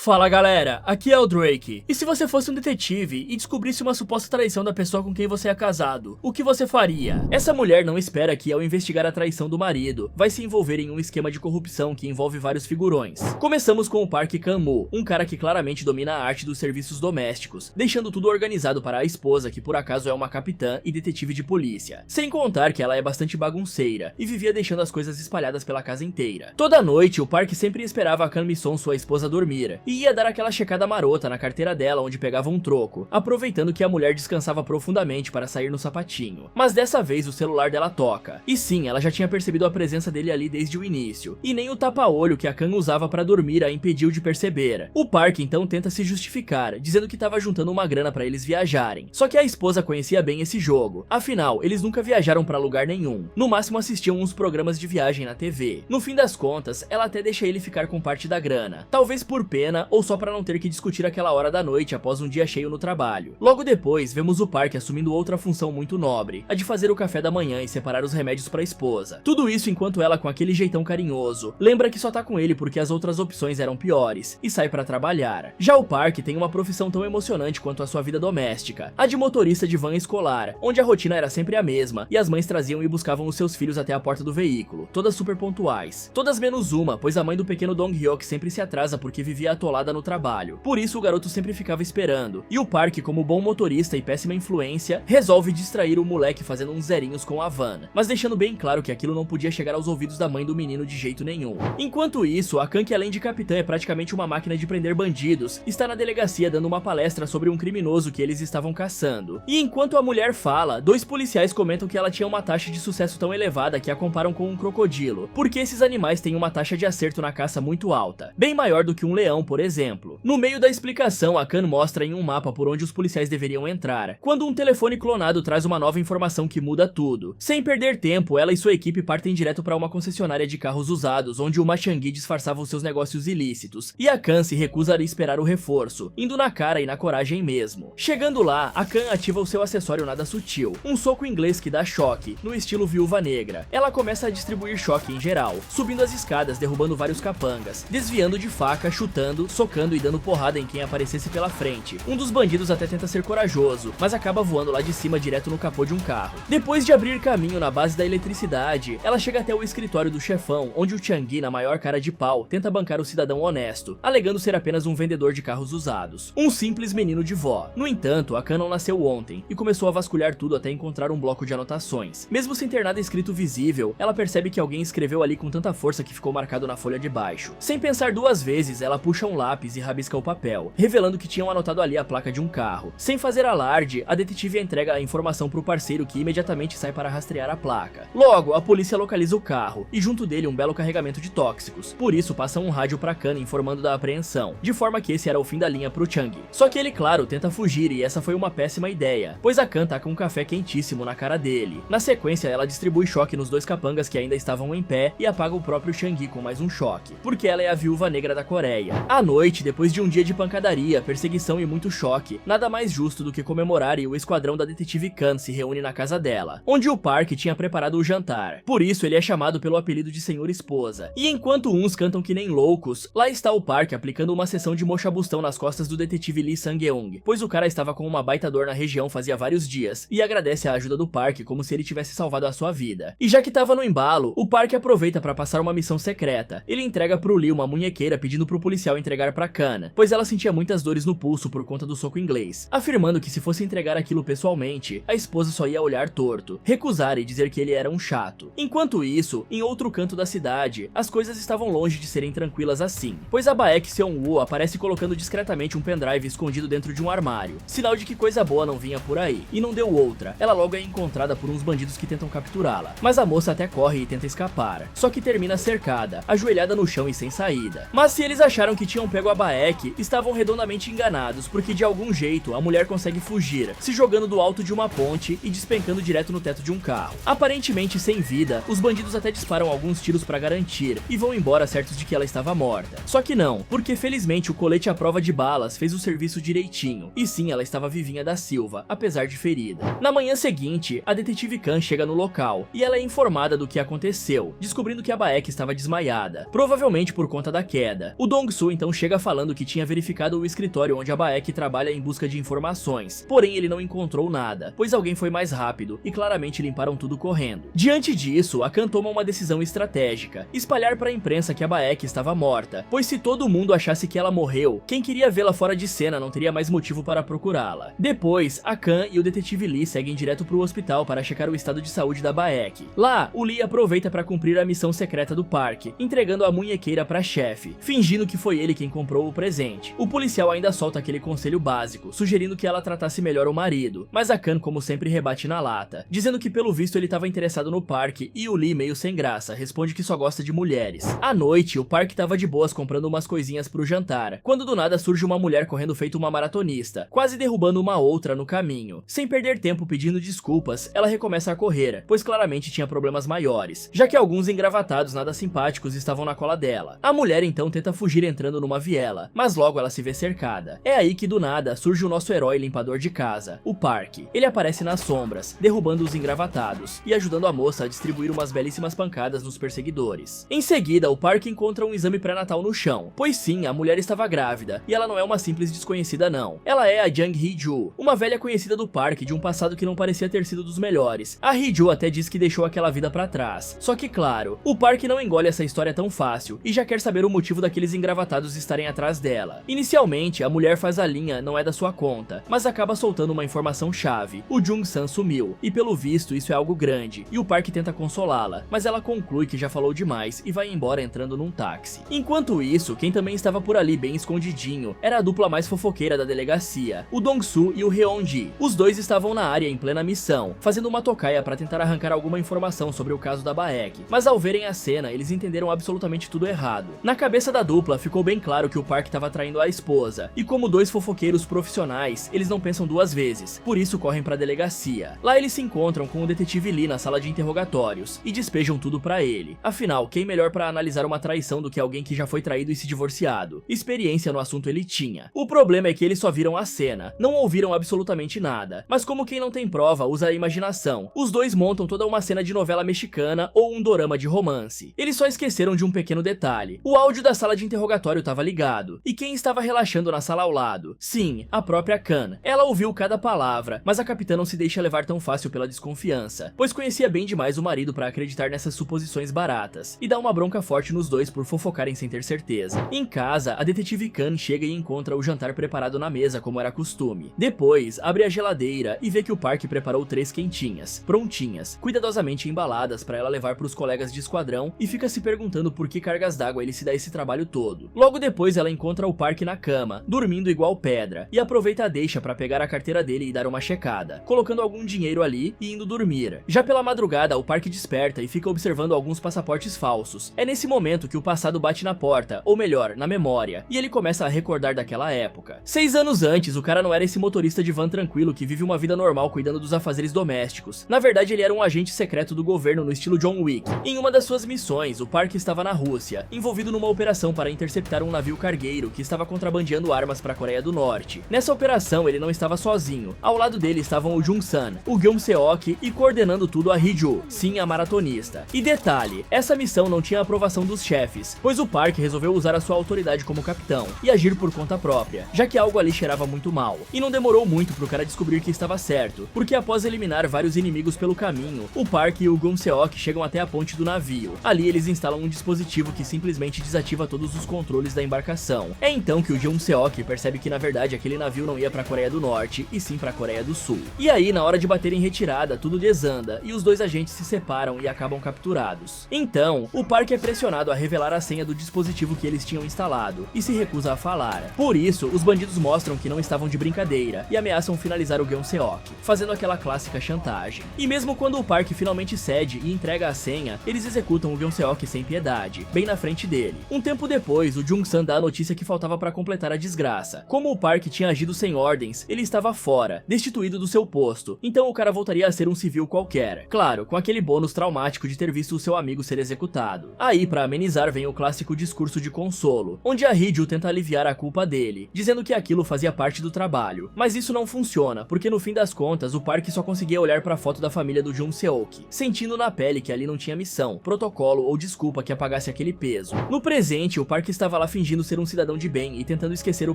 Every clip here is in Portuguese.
Fala galera, aqui é o Drake. E se você fosse um detetive e descobrisse uma suposta traição da pessoa com quem você é casado, o que você faria? Essa mulher não espera que, ao investigar a traição do marido, vai se envolver em um esquema de corrupção que envolve vários figurões. Começamos com o Park Chan-mo, um cara que claramente domina a arte dos serviços domésticos, deixando tudo organizado para a esposa, que por acaso é uma capitã e detetive de polícia. Sem contar que ela é bastante bagunceira e vivia deixando as coisas espalhadas pela casa inteira. Toda noite, o Park sempre esperava a Kang Mi-son, sua esposa, dormir, e ia dar aquela checada marota na carteira dela onde pegava um troco, aproveitando que a mulher descansava profundamente para sair no sapatinho. Mas dessa vez o celular dela toca. E sim, ela já tinha percebido a presença dele ali desde o início, e nem o tapa-olho que a Kang usava para dormir a impediu de perceber. O Park então tenta se justificar, dizendo que estava juntando uma grana para eles viajarem. Só que a esposa conhecia bem esse jogo, afinal, eles nunca viajaram para lugar nenhum, no máximo assistiam uns programas de viagem na TV. No fim das contas, ela até deixa ele ficar com parte da grana, talvez por pena ou só para não ter que discutir aquela hora da noite após um dia cheio no trabalho. Logo depois, vemos o Park assumindo outra função muito nobre, a de fazer o café da manhã e separar os remédios para a esposa. Tudo isso enquanto ela, com aquele jeitão carinhoso, lembra que só tá com ele porque as outras opções eram piores, e sai para trabalhar. Já o Park tem uma profissão tão emocionante quanto a sua vida doméstica, a de motorista de van escolar, onde a rotina era sempre a mesma, e as mães traziam e buscavam os seus filhos até a porta do veículo, todas super pontuais. Todas menos uma, pois a mãe do pequeno Dong-hyuk sempre se atrasa porque vivia atolada no trabalho. Por isso o garoto sempre ficava esperando, e o Park, como bom motorista e péssima influência, resolve distrair o moleque fazendo uns zerinhos com a van, mas deixando bem claro que aquilo não podia chegar aos ouvidos da mãe do menino de jeito nenhum. Enquanto isso, a Kang, que além de capitã é praticamente uma máquina de prender bandidos, está na delegacia dando uma palestra sobre um criminoso que eles estavam caçando. E enquanto a mulher fala, dois policiais comentam que ela tinha uma taxa de sucesso tão elevada que a comparam com um crocodilo, porque esses animais têm uma taxa de acerto na caça muito alta, bem maior do que um leão, por exemplo. No meio da explicação, a Kang mostra em um mapa por onde os policiais deveriam entrar, quando um telefone clonado traz uma nova informação que muda tudo. Sem perder tempo, ela e sua equipe partem direto para uma concessionária de carros usados, onde o Ma Chang-gi disfarçava os seus negócios ilícitos, e a Kang se recusa a esperar o reforço, indo na cara e na coragem mesmo. Chegando lá, a Kang ativa o seu acessório nada sutil, um soco inglês que dá choque, no estilo Viúva Negra. Ela começa a distribuir choque em geral, subindo as escadas, derrubando vários capangas, desviando de faca, chutando, socando e dando porrada em quem aparecesse pela frente. Um dos bandidos até tenta ser corajoso, mas acaba voando lá de cima direto no capô de um carro. Depois de abrir caminho na base da eletricidade, ela chega até o escritório do chefão, onde o Chang-gi, na maior cara de pau, tenta bancar o cidadão honesto, alegando ser apenas um vendedor de carros usados, um simples menino de vó. No entanto, a Kang não nasceu ontem, e começou a vasculhar tudo até encontrar um bloco de anotações. Mesmo sem ter nada escrito visível, ela percebe que alguém escreveu ali com tanta força que ficou marcado na folha de baixo. Sem pensar duas vezes, ela puxa um lápis e rabisca o papel, revelando que tinham anotado ali a placa de um carro. Sem fazer alarde, a detetive entrega a informação pro parceiro, que imediatamente sai para rastrear a placa. Logo, a polícia localiza o carro, e junto dele um belo carregamento de tóxicos. Por isso, passa um rádio pra Kang informando da apreensão, de forma que esse era o fim da linha pro Chang. Só que ele, claro, tenta fugir, e essa foi uma péssima ideia, pois a Kang taca um café quentíssimo na cara dele. Na sequência, ela distribui choque nos dois capangas que ainda estavam em pé e apaga o próprio Chang com mais um choque, porque ela é a Viúva Negra da Coreia. À noite, depois de um dia de pancadaria, perseguição e muito choque, nada mais justo do que comemorar, e o esquadrão da detetive Kang se reúne na casa dela, onde o Park tinha preparado o jantar. Por isso, ele é chamado pelo apelido de Senhor Esposa. E enquanto uns cantam que nem loucos, lá está o Park aplicando uma sessão de mochabustão nas costas do detetive Lee Sang-geung, pois o cara estava com uma baita dor na região fazia vários dias, e agradece a ajuda do Park como se ele tivesse salvado a sua vida. E já que tava no embalo, o Park aproveita para passar uma missão secreta. Ele entrega pro Lee uma munhequeira pedindo pro policial entregar pra Kang, pois ela sentia muitas dores no pulso por conta do soco inglês, afirmando que se fosse entregar aquilo pessoalmente, a esposa só ia olhar torto, recusar e dizer que ele era um chato. Enquanto isso, em outro canto da cidade, as coisas estavam longe de serem tranquilas assim, pois a Baek Seong-woo aparece colocando discretamente um pendrive escondido dentro de um armário, sinal de que coisa boa não vinha por aí. E não deu outra, ela logo é encontrada por uns bandidos que tentam capturá-la, mas a moça até corre e tenta escapar, só que termina cercada, ajoelhada no chão e sem saída. Mas se eles acharam que tinham pego a Baek, estavam redondamente enganados, porque de algum jeito a mulher consegue fugir, se jogando do alto de uma ponte e despencando direto no teto de um carro. Aparentemente sem vida, os bandidos até disparam alguns tiros para garantir, e vão embora certos de que ela estava morta. Só que não, porque felizmente o colete à prova de balas fez o serviço direitinho, e sim, ela estava vivinha da Silva, apesar de ferida. Na manhã seguinte, a detetive Kang chega no local, e ela é informada do que aconteceu, descobrindo que a Baek estava desmaiada, provavelmente por conta da queda. O Dong-soo então chega falando falando que tinha verificado o escritório onde a Baek trabalha em busca de informações, porém ele não encontrou nada, pois alguém foi mais rápido e claramente limparam tudo correndo. Diante disso, a Khan toma uma decisão estratégica: espalhar para a imprensa que a Baek estava morta, pois se todo mundo achasse que ela morreu, quem queria vê-la fora de cena não teria mais motivo para procurá-la. Depois, a Khan e o detetive Lee seguem direto para o hospital para checar o estado de saúde da Baek. Lá, o Lee aproveita para cumprir a missão secreta do parque, entregando a munhequeira para chefe, fingindo que foi ele quem comprou o presente. O policial ainda solta aquele conselho básico, sugerindo que ela tratasse melhor o marido, mas a Khan, como sempre, rebate na lata, dizendo que pelo visto ele estava interessado no parque, e o Lee, meio sem graça, responde que só gosta de mulheres. À noite, o parque estava de boas comprando umas coisinhas pro jantar, quando do nada surge uma mulher correndo feito uma maratonista, quase derrubando uma outra no caminho. Sem perder tempo pedindo desculpas, ela recomeça a correr, pois claramente tinha problemas maiores, já que alguns engravatados nada simpáticos estavam na cola dela. A mulher então tenta fugir entrando numa viela, mas logo ela se vê cercada. É aí que do nada surge o nosso herói limpador de casa, o Park. Ele aparece nas sombras, derrubando os engravatados e ajudando a moça a distribuir umas belíssimas pancadas nos perseguidores. Em seguida, o Park encontra um exame pré-natal no chão, pois sim, a mulher estava grávida, e ela não é uma simples desconhecida não. Ela é a Jang Hee-ju, uma velha conhecida do Park de um passado que não parecia ter sido dos melhores. A Hee-ju até diz que deixou aquela vida pra trás, só que claro, o Park não engole essa história tão fácil e já quer saber o motivo daqueles engravatados estarem atrás dela. Inicialmente, a mulher faz a linha não é da sua conta, mas acaba soltando uma informação chave: o Jung-san sumiu, e pelo visto isso é algo grande, e o Park tenta consolá-la, mas ela conclui que já falou demais e vai embora entrando num táxi. Enquanto isso, quem também estava por ali bem escondidinho era a dupla mais fofoqueira da delegacia, o Dong-soo e o Heon-ji. Os dois estavam na área em plena missão, fazendo uma tocaia para tentar arrancar alguma informação sobre o caso da Baek, mas ao verem a cena, eles entenderam absolutamente tudo errado. Na cabeça da dupla ficou bem claro que o Park estava traindo a esposa, e como dois fofoqueiros profissionais, eles não pensam duas vezes, por isso correm para a delegacia. Lá eles se encontram com o detetive Lee na sala de interrogatórios e despejam tudo para ele. Afinal, quem melhor para analisar uma traição do que alguém que já foi traído e se divorciado? Experiência no assunto ele tinha. O problema é que eles só viram a cena, não ouviram absolutamente nada, mas como quem não tem prova usa a imaginação, os dois montam toda uma cena de novela mexicana ou um dorama de romance. Eles só esqueceram de um pequeno detalhe: o áudio da sala de interrogatório estava ligado, e quem estava relaxando na sala ao lado? Sim, a própria Khan. Ela ouviu cada palavra, mas a capitã não se deixa levar tão fácil pela desconfiança, pois conhecia bem demais o marido para acreditar nessas suposições baratas, e dá uma bronca forte nos dois por fofocarem sem ter certeza. Em casa, a detetive Khan chega e encontra o jantar preparado na mesa como era costume. Depois, abre a geladeira e vê que o Park preparou 3 quentinhas, prontinhas, cuidadosamente embaladas para ela levar para os colegas de esquadrão, e fica se perguntando por que cargas d'água ele se dá esse trabalho todo. Logo depois ela encontra o Park na cama, dormindo igual pedra, e aproveita a deixa para pegar a carteira dele e dar uma checada, colocando algum dinheiro ali e indo dormir. Já pela madrugada, o Park desperta e fica observando alguns passaportes falsos. É nesse momento que o passado bate na porta, ou melhor, na memória, e ele começa a recordar daquela época. 6 anos antes, o cara não era esse motorista de van tranquilo que vive uma vida normal cuidando dos afazeres domésticos. Na verdade, ele era um agente secreto do governo no estilo John Wick. Em uma das suas missões, o Park estava na Rússia, envolvido numa operação para interceptar um navio cargueiro que estava contrabandeando armas para a Coreia do Norte. Nessa operação, ele não estava sozinho. Ao lado dele estavam o Jung-san, o Gyeom-seok e coordenando tudo a Hee-ju, sim, a maratonista. E detalhe, essa missão não tinha aprovação dos chefes, pois o Park resolveu usar a sua autoridade como capitão e agir por conta própria, já que algo ali cheirava muito mal. E não demorou muito pro cara descobrir que estava certo, porque após eliminar vários inimigos pelo caminho, o Park e o Gyeom-seok chegam até a ponte do navio. Ali eles instalam um dispositivo que simplesmente desativa todos os controles da embarcação. É então que o Gyeom-seok percebe que na verdade aquele navio não ia pra Coreia do Norte, e sim pra Coreia do Sul. E aí, na hora de bater em retirada, tudo desanda, e os dois agentes se separam e acabam capturados. Então, o Park é pressionado a revelar a senha do dispositivo que eles tinham instalado, e se recusa a falar. Por isso, os bandidos mostram que não estavam de brincadeira, e ameaçam finalizar o Gyeom-seok, fazendo aquela clássica chantagem. E mesmo quando o Park finalmente cede e entrega a senha, eles executam o Gyeom-seok sem piedade, bem na frente dele. Um tempo depois, o Jung-san dá a notícia que faltava para completar a desgraça. Como o Park tinha agido sem ordens, ele estava fora, destituído do seu posto, então o cara voltaria a ser um civil qualquer. Claro, com aquele bônus traumático de ter visto o seu amigo ser executado. Aí, para amenizar, vem o clássico discurso de consolo, onde a Hee-ju tenta aliviar a culpa dele, dizendo que aquilo fazia parte do trabalho. Mas isso não funciona, porque no fim das contas, o Park só conseguia olhar para a foto da família do Jung-seok, sentindo na pele que ali não tinha missão, protocolo ou desculpa que apagasse aquele peso. No presente, o Park estava lá fingindo ser um cidadão cidadão de bem e tentando esquecer o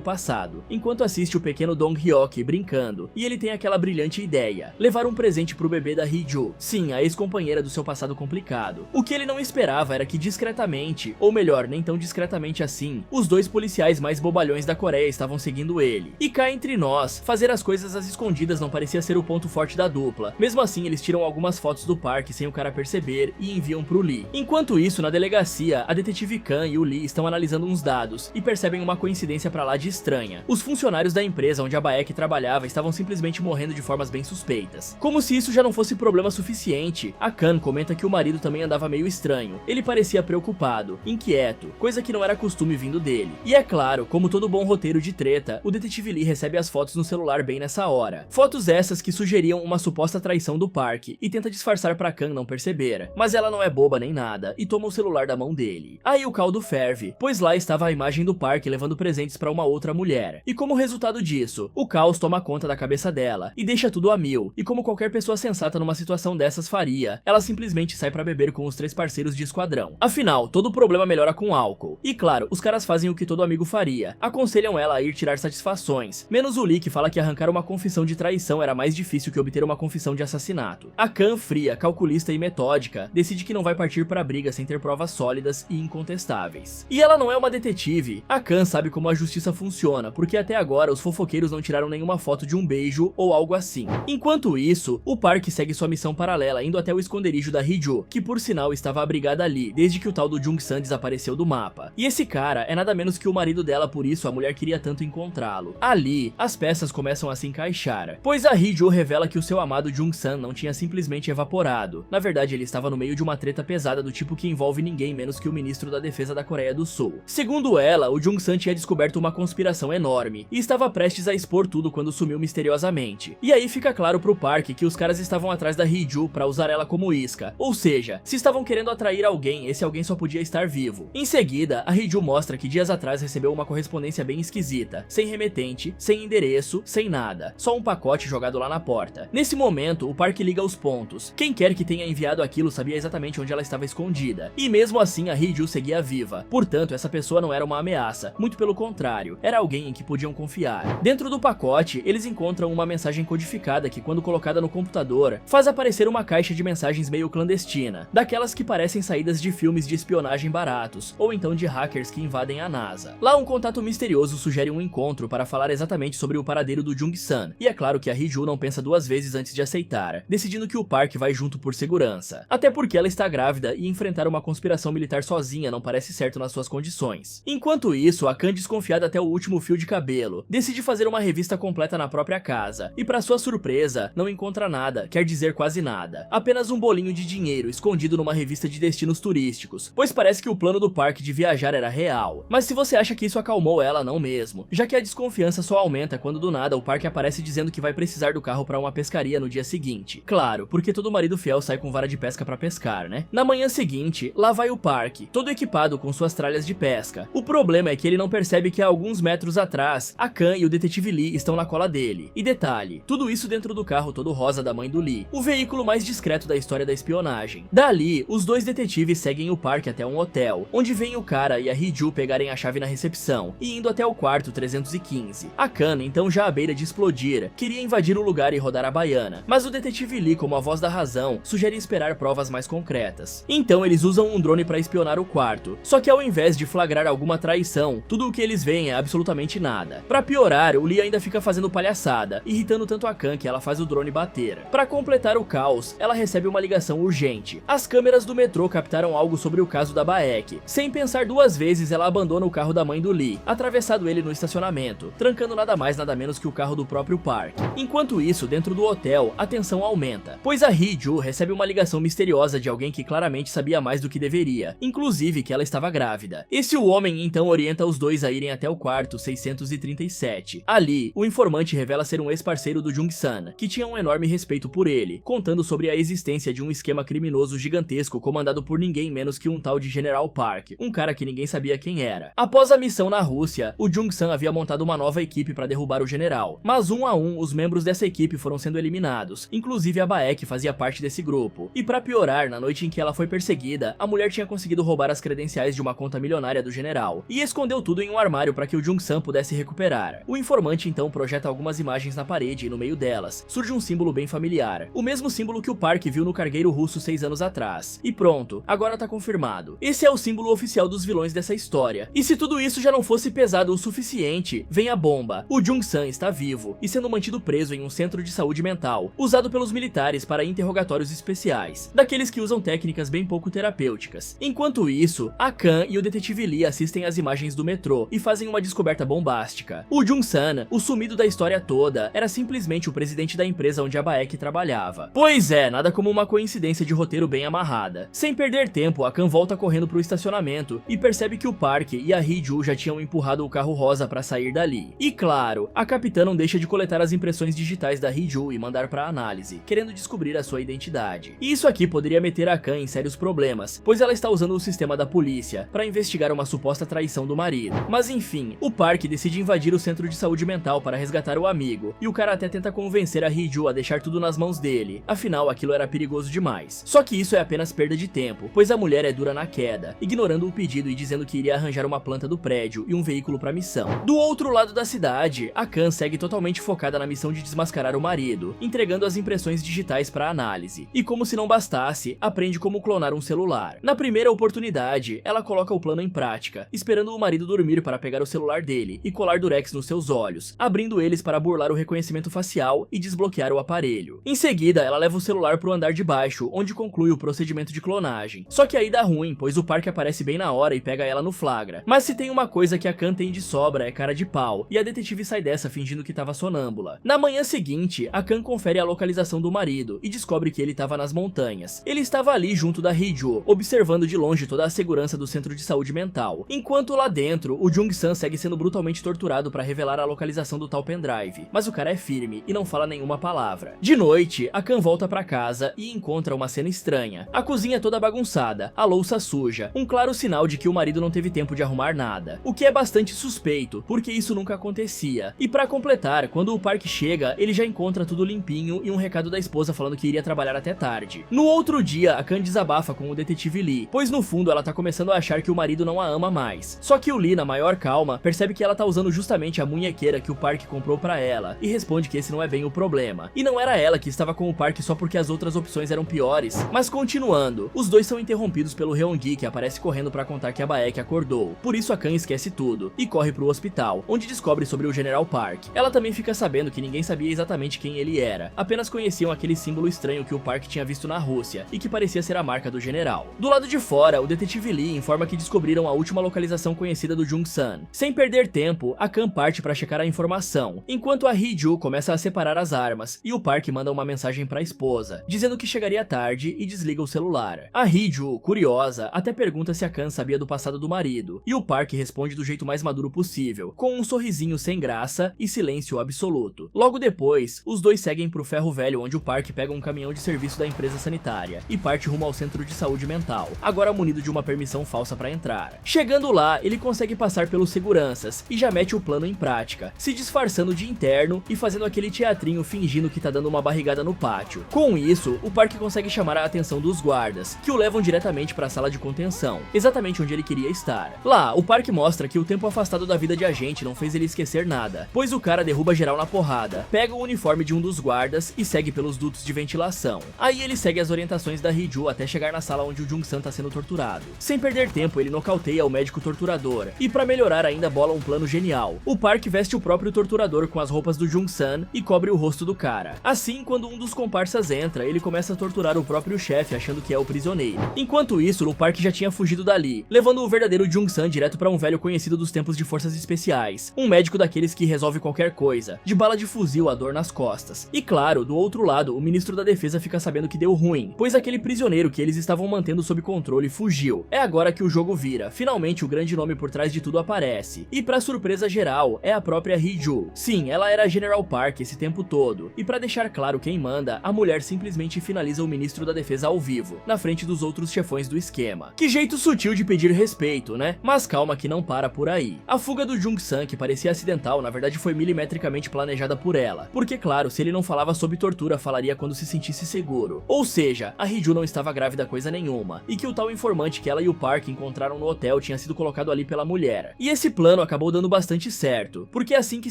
passado, enquanto assiste o pequeno Dong Hyuk brincando, e ele tem aquela brilhante ideia: levar um presente pro bebê da Hee-ju, sim, a ex-companheira do seu passado complicado. O que ele não esperava era que discretamente, ou melhor, nem tão discretamente assim, os dois policiais mais bobalhões da Coreia estavam seguindo ele. E cá entre nós, fazer as coisas às escondidas não parecia ser o ponto forte da dupla. Mesmo assim, eles tiram algumas fotos do parque sem o cara perceber e enviam pro Lee. Enquanto isso, na delegacia, a detetive Kang e o Lee estão analisando uns dados e percebem uma coincidência pra lá de estranha. Os funcionários da empresa onde a Baek trabalhava estavam simplesmente morrendo de formas bem suspeitas. Como se isso já não fosse problema suficiente, a Kang comenta que o marido também andava meio estranho. Ele parecia preocupado, inquieto, coisa que não era costume vindo dele. E é claro, como todo bom roteiro de treta, o detetive Lee recebe as fotos no celular bem nessa hora. Fotos essas que sugeriam uma suposta traição do parque e tenta disfarçar pra Kang não perceber. Mas ela não é boba nem nada e toma o celular da mão dele. Aí o caldo ferve, pois lá estava a imagem do parque levando presentes pra uma outra mulher. E como resultado disso, o caos toma conta da cabeça dela e deixa tudo a mil. E como qualquer pessoa sensata numa situação dessas faria, ela simplesmente sai pra beber com os 3 parceiros de esquadrão. Afinal, todo problema melhora com álcool. E claro, os caras fazem o que todo amigo faria. Aconselham ela a ir tirar satisfações. Menos o Lee, que fala que arrancar uma confissão de traição era mais difícil que obter uma confissão de assassinato. A Kang, fria, calculista e metódica, decide que não vai partir pra briga sem ter provas sólidas e incontestáveis. E ela não é uma detetive. A Kang sabe como a justiça funciona, porque até agora os fofoqueiros não tiraram nenhuma foto de um beijo ou algo assim. Enquanto isso, o parque segue sua missão paralela indo até o esconderijo da Hee-ju, que por sinal estava abrigada ali desde que o tal do Jung-san desapareceu do mapa. E esse cara é nada menos que o marido dela, por isso a mulher queria tanto encontrá-lo. Ali, as peças começam a se encaixar, pois a Hee-ju revela que o seu amado Jung-san não tinha simplesmente evaporado. Na verdade, ele estava no meio de uma treta pesada do tipo que envolve ninguém menos que o ministro da defesa da Coreia do Sul. Segundo ela, o Jung-san tinha descoberto uma conspiração enorme e estava prestes a expor tudo quando sumiu misteriosamente. E aí fica claro pro parque que os caras estavam atrás da Hee-ju pra usar ela como isca, ou seja, se estavam querendo atrair alguém, esse alguém só podia estar vivo. Em seguida, a Hee-ju mostra que dias atrás recebeu uma correspondência bem esquisita, sem remetente, sem endereço, sem nada, só um pacote jogado lá na porta. Nesse momento, o parque liga os pontos. Quem quer que tenha enviado aquilo sabia exatamente onde ela estava escondida, e mesmo assim a Hee-ju seguia viva. Portanto, essa pessoa não era uma ameaça, muito pelo contrário, era alguém em que podiam confiar. Dentro do pacote, eles encontram uma mensagem codificada que, quando colocada no computador, faz aparecer uma caixa de mensagens meio clandestina, daquelas que parecem saídas de filmes de espionagem baratos, ou então de hackers que invadem a NASA. Lá, um contato misterioso sugere um encontro para falar exatamente sobre o paradeiro do Jung-san, e é claro que a Hee-ju não pensa 2 vezes antes de aceitar, decidindo que o parque vai junto por segurança. Até porque ela está grávida e enfrentar uma conspiração militar sozinha não parece certo nas suas condições. Enquanto isso, a Kang, desconfiada até o último fio de cabelo, decide fazer uma revista completa na própria casa, e para sua surpresa, não encontra nada, quer dizer quase nada. Apenas um bolinho de dinheiro escondido numa revista de destinos turísticos, pois parece que o plano do parque de viajar era real. Mas se você acha que isso acalmou ela, não mesmo, já que a desconfiança só aumenta quando do nada o parque aparece dizendo que vai precisar do carro para uma pescaria no dia seguinte. Claro, porque todo marido fiel sai com vara de pesca para pescar, né? Na manhã seguinte, lá vai o parque, todo equipado com suas tralhas de pesca. O problema é que ele não percebe que há alguns metros atrás, a Kang e o detetive Lee estão na cola dele. E detalhe, tudo isso dentro do carro todo rosa da mãe do Lee, o veículo mais discreto da história da espionagem. Dali, os dois detetives seguem o parque até um hotel, onde vem o cara e a Hee-ju pegarem a chave na recepção, e indo até o quarto 315. A Kang, então já à beira de explodir, queria invadir o lugar e rodar a baiana, mas o detetive Lee, como a voz da razão, sugere esperar provas mais concretas. Então eles usam um drone para espionar o quarto, só que ao invés de flagrar alguma traição, tudo o que eles veem é absolutamente nada. Pra piorar, o Lee ainda fica fazendo palhaçada, irritando tanto a Kang que ela faz o drone bater. Pra completar o caos, ela recebe uma ligação urgente. As câmeras do metrô captaram algo sobre o caso da Baek. Sem pensar 2 vezes, ela abandona o carro da mãe do Lee, atravessado ele no estacionamento, trancando nada mais nada menos que o carro do próprio parque. Enquanto isso, dentro do hotel, a tensão aumenta, pois a Hee-ju recebe uma ligação misteriosa de alguém que claramente sabia mais do que deveria, inclusive que ela estava grávida. Esse homem então orienta os dois a irem até o quarto 637. Ali, o informante revela ser um ex-parceiro do Jung-san, que tinha um enorme respeito por ele, contando sobre a existência de um esquema criminoso gigantesco comandado por ninguém menos que um tal de General Park, um cara que ninguém sabia quem era. Após a missão na Rússia, o Jung-san havia montado uma nova equipe para derrubar o general, mas um a um os membros dessa equipe foram sendo eliminados, inclusive a Baek fazia parte desse grupo. E para piorar, na noite em que ela foi perseguida, a mulher tinha conseguido roubar as credenciais de uma conta milionária do general, e escondeu tudo em um armário para que o Jung-san pudesse recuperar. O informante então projeta algumas imagens na parede e no meio delas surge um símbolo bem familiar, o mesmo símbolo que o Park viu no cargueiro russo 6 anos atrás. E pronto, agora tá confirmado. Esse é o símbolo oficial dos vilões dessa história. E se tudo isso já não fosse pesado o suficiente, vem a bomba. O Jung-san está vivo e sendo mantido preso em um centro de saúde mental, usado pelos militares para interrogatórios especiais, daqueles que usam técnicas bem pouco terapêuticas. Enquanto isso, a Kan e o detetive Lee assistem às imagens do metrô e fazem uma descoberta bombástica. O Jung-san, o sumido da história toda, era simplesmente o presidente da empresa onde a Baek trabalhava. Pois é, nada como uma coincidência de roteiro bem amarrada. Sem perder tempo, a Kan volta correndo pro estacionamento e percebe que o Park e a Hee-ju já tinham empurrado o carro rosa para sair dali. E claro, a capitã não deixa de coletar as impressões digitais da Hee-ju e mandar para análise, querendo descobrir a sua identidade. E isso aqui poderia meter a Kan em sérios problemas, pois ela está usando o sistema da polícia para investigar uma suposta traição do marido. Mas enfim, o Park decide invadir o centro de saúde mental para resgatar o amigo, e o cara até tenta convencer a Hee-ju a deixar tudo nas mãos dele, afinal aquilo era perigoso demais. Só que isso é apenas perda de tempo, pois a mulher é dura na queda, ignorando o pedido e dizendo que iria arranjar uma planta do prédio e um veículo para a missão. Do outro lado da cidade, a Kan segue totalmente focada na missão de desmascarar o marido, entregando as impressões digitais para análise. E como se não bastasse, aprende como clonar um celular. Na primeira oportunidade, ela coloca o plano em prática, esperando o marido dormir para pegar o celular dele e colar durex nos seus olhos, abrindo eles para burlar o reconhecimento facial e desbloquear o aparelho. Em seguida, ela leva o celular pro andar de baixo, onde conclui o procedimento de clonagem. Só que aí dá ruim, pois o Park aparece bem na hora e pega ela no flagra. Mas se tem uma coisa que a Kan tem de sobra é cara de pau, e a detetive sai dessa fingindo que tava sonâmbula. Na manhã seguinte, a Kan confere a localização do marido e descobre que ele tava nas montanhas. Ele estava ali junto da Hee-ju, observando de longe toda a segurança do centro de saúde mental, enquanto lá dentro, o Jung-san segue sendo brutalmente torturado para revelar a localização do tal pendrive, mas o cara é firme e não fala nenhuma palavra. De noite, a Kan volta pra casa e encontra uma cena estranha. A cozinha toda bagunçada, a louça suja, um claro sinal de que o marido não teve tempo de arrumar nada, o que é bastante suspeito, porque isso nunca acontecia. E pra completar, quando o Park chega, ele já encontra tudo limpinho e um recado da esposa falando que iria trabalhar até tarde. No outro dia, a Kan desabafa com o detetive Lee, pois no fundo ela tá começando a achar que o marido não a ama mais. Só que o Lee, na maior calma, percebe que ela tá usando justamente a munhequeira que o Park comprou pra ela, e responde que esse não é bem o problema. E não era ela que estava com o Park só porque as outras opções eram piores. Mas continuando, os dois são interrompidos pelo Heon-gi, que aparece correndo pra contar que a Baek acordou. Por isso a Kan esquece tudo e corre pro hospital, onde descobre sobre o General Park. Ela também fica sabendo que ninguém sabia exatamente quem ele era, apenas conheciam aquele símbolo estranho que o Park tinha visto na Rússia e que parecia ser a marca do general. Do lado de fora, o detetive Lee informa que descobriram a última localização conhecida do Jung-san. Sem perder tempo, a Kan parte para checar a informação, enquanto a Hee-ju começa a separar as armas e o Park manda uma mensagem para a esposa, dizendo que chegaria tarde e desliga o celular. A Hee-ju, curiosa, até pergunta se a Kan sabia do passado do marido, e o Park responde do jeito mais maduro possível, com um sorrisinho sem graça e silêncio absoluto. Logo depois, os dois seguem pro ferro velho, onde o Park pega um caminhão de serviço da empresa sanitária e parte rumo ao centro de saúde mental, agora munido de uma permissão falsa para entrar. Chegando lá, ele consegue passar pelos seguranças e já mete o plano em prática, se disfarçando de interno e fazendo aquele teatrinho fingindo que tá dando uma barrigada no pátio. Com isso, o Park consegue chamar a atenção dos guardas, que o levam diretamente para a sala de contenção, exatamente onde ele queria estar. Lá, o Park mostra que o tempo afastado da vida de agente não fez ele esquecer nada, pois o cara derruba geral na porrada, pega o uniforme de um dos guardas e segue pelos dutos de ventilação. Aí ele segue as orientações da Hee-ju até chegar na sala onde o Jung-san tá sendo torturado. Sem perder tempo, ele nocauteia o médico torturador, e pra melhorar ainda bola um plano genial. O Park veste o próprio torturador com as roupas do Jung-san e cobre o rosto do cara. Assim, quando um dos comparsas entra, ele começa a torturar o próprio chefe, achando que é o prisioneiro. Enquanto isso, o Park já tinha fugido dali, levando o verdadeiro Jung-san direto pra um velho conhecido dos tempos de forças especiais, um médico daqueles que resolve qualquer coisa, de bala de fuzil a dor nas costas. E claro, do outro lado, o ministro da defesa fica sabendo que deu ruim, pois aquele prisioneiro que eles estavam mantendo sob controle fugiu. É agora que o jogo vira, finalmente o grande nome por trás de tudo aparece, e pra surpresa geral, é a própria Hee-ju. Sim, ela era General Park esse tempo todo, e pra deixar claro quem manda, a mulher simplesmente finaliza o ministro da defesa ao vivo, na frente dos outros chefões do esquema. Que jeito sutil de pedir respeito, né? Mas calma que não para por aí. A fuga do Jung-san, que parecia acidental, na verdade foi milimetricamente planejada por ela, porque claro, se ele não falava sobre tortura, falaria quando se sentisse seguro. Ou seja, a Hee-ju não estava grávida coisa nenhuma, e que o tal informante que ela e o Park encontraram no hotel tinha sido colocado ali pela mulher. E esse plano acabou dando bastante certo, porque assim que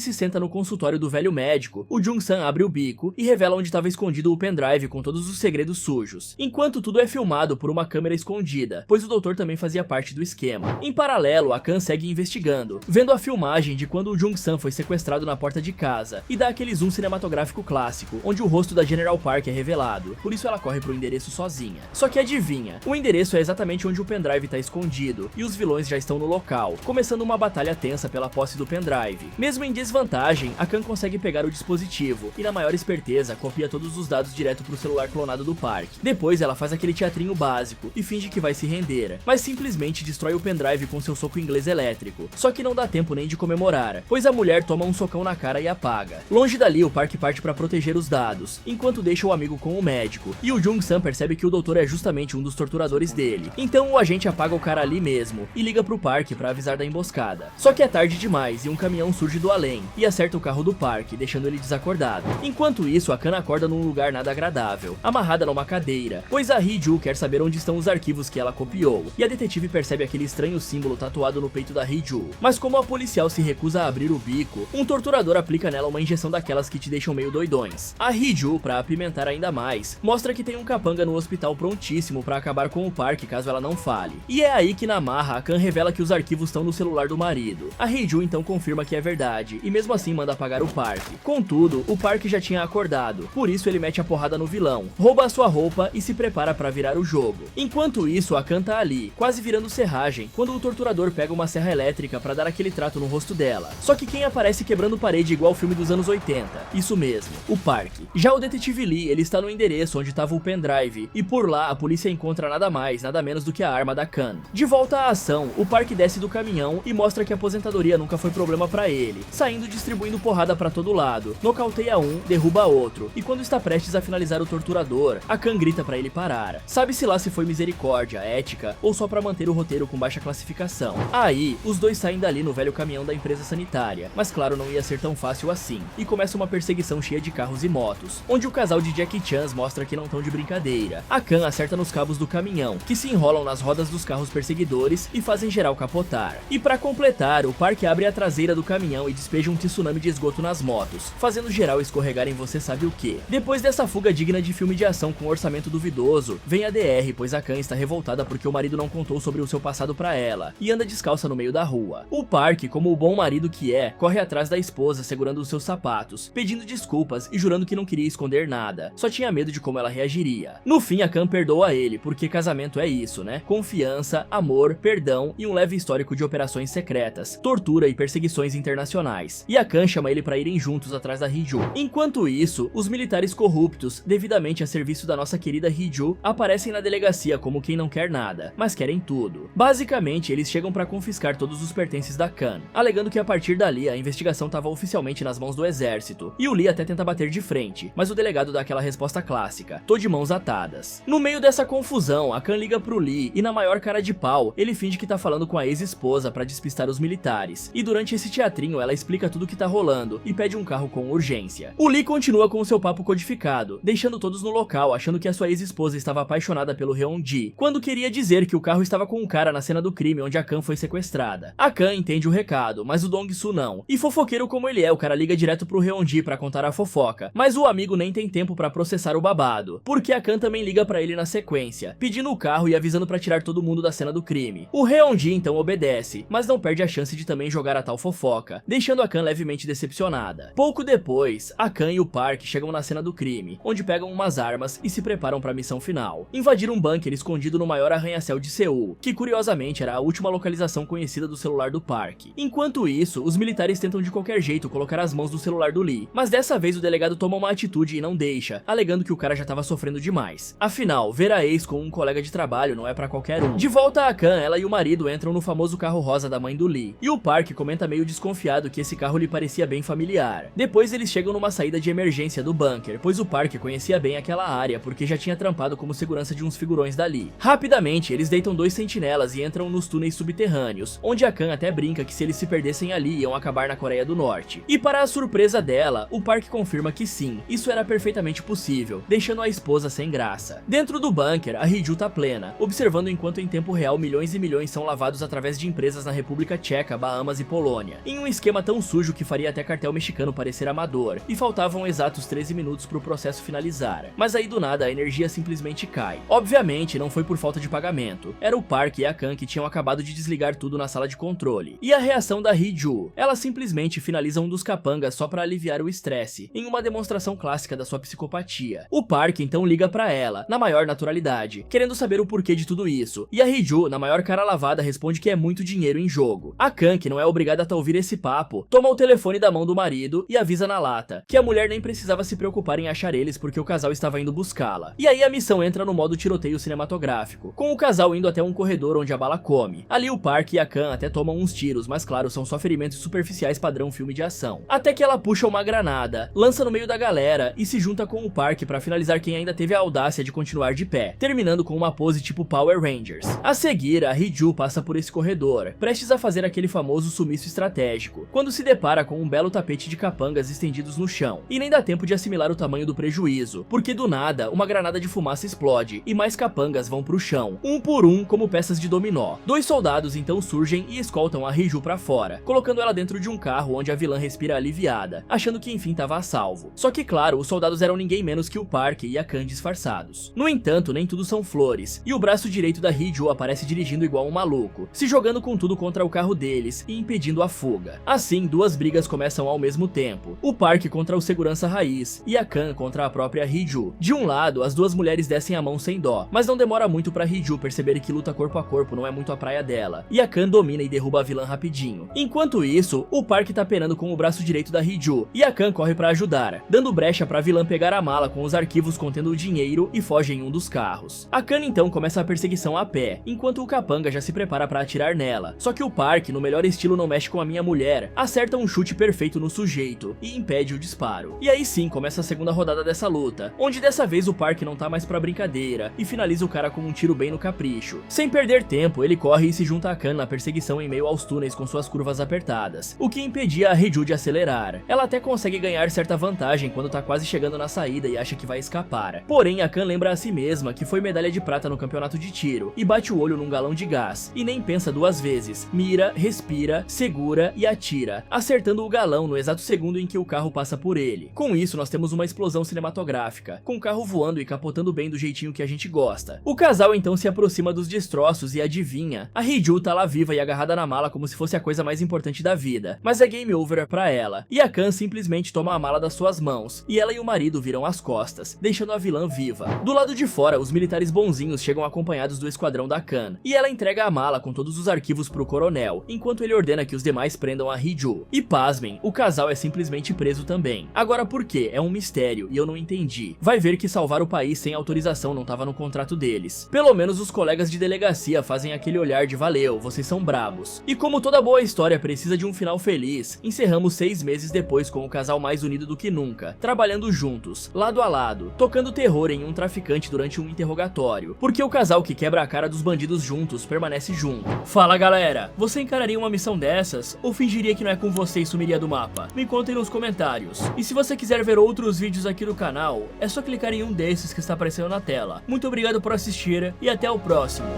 se senta no consultório do velho médico, o Jung-san abre o bico e revela onde estava escondido o pendrive com todos os segredos sujos, enquanto tudo é filmado por uma câmera escondida, pois o doutor também fazia parte do esquema. Em paralelo, a Kan segue investigando, vendo a filmagem de quando o Jung-san foi sequestrado na porta de casa, e dá aquele zoom cinematográfico clássico, onde o rosto da General Park é revelado, por isso ela corre pro endereço sozinha. Só que adivinha, o endereço é exatamente onde o pendrive tá escondido, e os vilões já estão no local, começando uma batalha tensa pela posse do pendrive. Mesmo em desvantagem, a Kan consegue pegar o dispositivo, e na maior esperteza, copia todos os dados direto pro celular clonado do Park. Depois ela faz aquele teatrinho básico, e finge que vai se render, mas simplesmente destrói o pendrive com seu soco inglês elétrico. Só que não dá tempo nem de comemorar, pois a mulher toma um socão na cara e apaga. Longe dali, o Park parte pra proteger os dados, enquanto deixa o amigo com o médico, e o Jung-san percebe que o doutor é justamente um dos torturadores dele. Então o agente apaga o cara ali mesmo, e liga pro Park pra avisar da emboscada. Só que é tarde demais, e um caminhão surge do além, e acerta o carro do Park, deixando ele desacordado. Enquanto isso, a Kan acorda num lugar nada agradável, amarrada numa cadeira, pois a Hee-ju quer saber onde estão os arquivos que ela copiou, e a detetive percebe aquele estranho símbolo tatuado no peito da Hee-ju. Mas como a policial se recusa a abrir o bico, um torturador aplica nela uma injeção daquelas que te deixam meio doidões. A Hee-ju, pra apimentar ainda mais, mostra que tem um capanga no hospital prontíssimo pra acabar com o Park caso ela não fale. E é aí que na marra, a Kan revela que os arquivos estão no celular do marido. A Hee-ju então confirma que é verdade, e mesmo assim manda apagar o Park. Contudo, o Park já tinha acordado, por isso ele mete a porrada no vilão, rouba a sua roupa e se prepara pra virar o jogo. Enquanto isso, a Kan tá ali, quase virando serragem, quando o torturador pega uma serra elétrica pra dar aquele trato no rosto dela. Só que quem aparece quebrando parede igual o filme dos anos 80, isso mesmo, o Park. Já o detetive Lee, ele está no endereço onde estava o pendrive, e por lá a polícia encontra nada mais, nada menos do que a arma da Kan. De volta à ação, o Park desce do caminhão e mostra que a aposentadoria nunca foi problema pra ele, saindo distribuindo porrada pra todo lado, nocauteia um, derruba outro, e quando está prestes a finalizar o torturador, a Kan grita pra ele parar. Sabe-se lá se foi misericórdia, ética, ou só pra manter o roteiro com baixa classificação. Aí, os dois saem dali no velho caminhão da empresa sanitária, mas claro, não ia ser tão fácil assim, e começa uma perseguição cheia de carros e motos, onde o casal de Jackie Chans mostra que não estão de brincadeira. A Kan acerta nos cabos do caminhão, que se enrolam nas rodas dos carros perseguidores e fazem geral capotar. E pra completar, o Park abre a traseira do caminhão e despeja um tsunami de esgoto nas motos, fazendo geral escorregar em você sabe o que. Depois dessa fuga digna de filme de ação com orçamento duvidoso, vem a DR, pois a Kan está revoltada porque o marido não contou sobre o seu passado pra ela, e anda descalça no meio da rua. O Park, como o bom marido que é, corre atrás da esposa segurando os seus sapatos, pedindo desculpas e jurando que não queria esconder nada, só tinha medo de como ela reagiria. No fim, a Kan perdoa ele, porque casamento é isso, né? Confiança, amor, perdão e um leve histórico de operações secretas, tortura e perseguições internacionais. E a Kan chama ele pra irem juntos atrás da Hee-ju. Enquanto isso, os militares corruptos, devidamente a serviço da nossa querida Hee-ju, aparecem na delegacia como quem não quer nada, mas querem tudo. Basicamente, eles chegam pra confiscar todos os pertences da Kan, alegando que a partir dali a investigação estava oficialmente nas mãos do exército, e o Lee até tenta bater de frente, mas o delegado dá aquela resposta clássica: tô de mãos atadas. No meio dessa confusão, a Kan liga pro Lee e na maior cara de pau, ele finge que tá falando com a ex-esposa pra despistar os militares, e durante esse teatrinho ela explica tudo o que tá rolando e pede um carro com urgência. O Lee continua com o seu papo codificado, deixando todos no local achando que a sua ex-esposa estava apaixonada pelo Reon-ji, quando queria dizer que o carro estava com um cara na cena do crime onde a Kan foi sequestrada. A Kan entende o recado, mas o Dong-soo não, e fofoqueiro como ele é, o cara liga direto pro Reon-ji pra contar a fofoca, mas o amigo nem tem tempo pra processar o babado, porque a Kan também liga pra ele na sequência, pedindo o carro e avisando pra tirar todo mundo da cena do crime. O Reon-ji então obedece, mas não perde a chance de também jogar a tal fofoca, deixando a Kan levemente decepcionada. Pouco depois, a Kan e o Park chegam na cena do crime, onde pegam umas armas e se preparam pra missão final: invadir um bunker escondido no maior arranha-céu de Seul, que curiosamente era a última localização conhecida do celular do Park. Enquanto isso, os militares tentam de qualquer jeito colocar as mãos no celular do Lee, mas dessa vez o delegado toma uma atitude e não deixa, alegando que o cara já tava sofrendo demais. Afinal, ver a ex com um colega de trabalho não é pra qualquer um. De volta a Kan, ela e o marido entram no famoso carro rosa da mãe do Lee, e o Park comenta meio desconfiado que esse carro lhe parecia bem familiar. Depois eles chegam numa saída de emergência do bunker, pois o Park conhecia bem aquela área porque já tinha trampado como segurança de uns figurões dali. Rapidamente, eles deitam 2 sentinelas e entram nos túneis subterrâneos, onde a Kan até brinca que se eles se perdessem ali iam acabar na Coreia do Norte. E para a surpresa dela, o Park confirma que sim, isso era perfeitamente possível, deixando a esposa sem graça. Dentro do bunker, a Hee-ju tá plena, observando enquanto em tempo real milhões e milhões são lavados através através de empresas na República Tcheca, Bahamas e Polônia, em um esquema tão sujo que faria até cartel mexicano parecer amador, e faltavam exatos 13 minutos para o processo finalizar. Mas aí do nada a energia simplesmente cai. Obviamente não foi por falta de pagamento, era o Park e a Kan que tinham acabado de desligar tudo na sala de controle. E a reação da Hee-Ju? Ela simplesmente finaliza um dos capangas só para aliviar o estresse, em uma demonstração clássica da sua psicopatia. O Park então liga pra ela, na maior naturalidade, querendo saber o porquê de tudo isso, e a Hee-Ju, na maior cara lavada, responde que é muito dinheiro em jogo. A Kan, que não é obrigada a ouvir esse papo, toma o telefone da mão do marido e avisa na lata que a mulher nem precisava se preocupar em achar eles porque o casal estava indo buscá-la. E aí a missão entra no modo tiroteio cinematográfico, com o casal indo até um corredor onde a bala come. Ali o Park e a Kan até tomam uns tiros, mas claro, são só ferimentos superficiais padrão filme de ação. Até que ela puxa uma granada, lança no meio da galera e se junta com o Park para finalizar quem ainda teve a audácia de continuar de pé, terminando com uma pose tipo Power Rangers. A seguir, a Hee-Ju passa por esse corredor, prestes a fazer aquele famoso sumiço estratégico, quando se depara com um belo tapete de capangas estendidos no chão, e nem dá tempo de assimilar o tamanho do prejuízo, porque do nada, uma granada de fumaça explode, e mais capangas vão pro chão, um por um como peças de dominó. Dois soldados então surgem e escoltam a Hee-Ju pra fora, colocando ela dentro de um carro onde a vilã respira aliviada, achando que enfim tava a salvo. Só que claro, os soldados eram ninguém menos que o Park e a Kan disfarçados. No entanto, nem tudo são flores, e o braço direito da Hee-Ju aparece dirigindo igual um maluco, se jogando com tudo contra o carro deles e impedindo a fuga. Assim, duas brigas começam ao mesmo tempo, o Park contra o segurança raiz e a Kan contra a própria Hee-Ju. De um lado, as duas mulheres descem a mão sem dó, mas não demora muito pra Hee-Ju perceber que luta corpo a corpo não é muito a praia dela, e a Kan domina e derruba a vilã rapidinho. Enquanto isso, o Park tá penando com o braço direito da Hee-Ju, e a Kan corre pra ajudar, dando brecha pra vilã pegar a mala com os arquivos contendo o dinheiro e foge em um dos carros. A Kan então começa a perseguição a pé, enquanto o capanga já se prepara pra atirar nela, só que o Park, no melhor estilo não mexe com a minha mulher, acerta um chute perfeito no sujeito e impede o disparo. E aí sim começa a segunda rodada dessa luta, onde dessa vez o Park não tá mais pra brincadeira e finaliza o cara com um tiro bem no capricho. Sem perder tempo, ele corre e se junta a Kan na perseguição em meio aos túneis com suas curvas apertadas, o que impedia a Hee-Ju de acelerar. Ela até consegue ganhar certa vantagem quando tá quase chegando na saída e acha que vai escapar. Porém, a Kan lembra a si mesma que foi medalha de prata no campeonato de tiro e bate o olho num galão de gás, e nem pensa duas vezes, mira, respira, segura e atira, acertando o galão no exato segundo em que o carro passa por ele. Com isso, nós temos uma explosão cinematográfica, com o carro voando e capotando bem do jeitinho que a gente gosta. O casal então se aproxima dos destroços e adivinha, a Hee-Ju tá lá viva e agarrada na mala como se fosse a coisa mais importante da vida, mas é game over pra ela, e a Kan simplesmente toma a mala das suas mãos, e ela e o marido viram as costas, deixando a vilã viva. Do lado de fora, os militares bonzinhos chegam acompanhados do esquadrão da Kan, e ela entrega a mala com todos os arquivos pro coronel, enquanto ele ordena que os demais prendam a Hee-Ju. E pasmem, o casal é simplesmente preso também. Agora por quê? É um mistério, e eu não entendi. Vai ver que salvar o país sem autorização não tava no contrato deles. Pelo menos os colegas de delegacia fazem aquele olhar de valeu, vocês são brabos. E como toda boa história precisa de um final feliz, encerramos 6 meses depois com o casal mais unido do que nunca, trabalhando juntos, lado a lado, tocando terror em um traficante durante um interrogatório, porque o casal que quebra a cara dos bandidos juntos permanece junto. Fala galera, você encararia uma missão dessas ou fingiria que não é com você e sumiria do mapa? Me contem nos comentários. E se você quiser ver outros vídeos aqui do canal, é só clicar em um desses que está aparecendo na tela. Muito obrigado por assistir e até o próximo.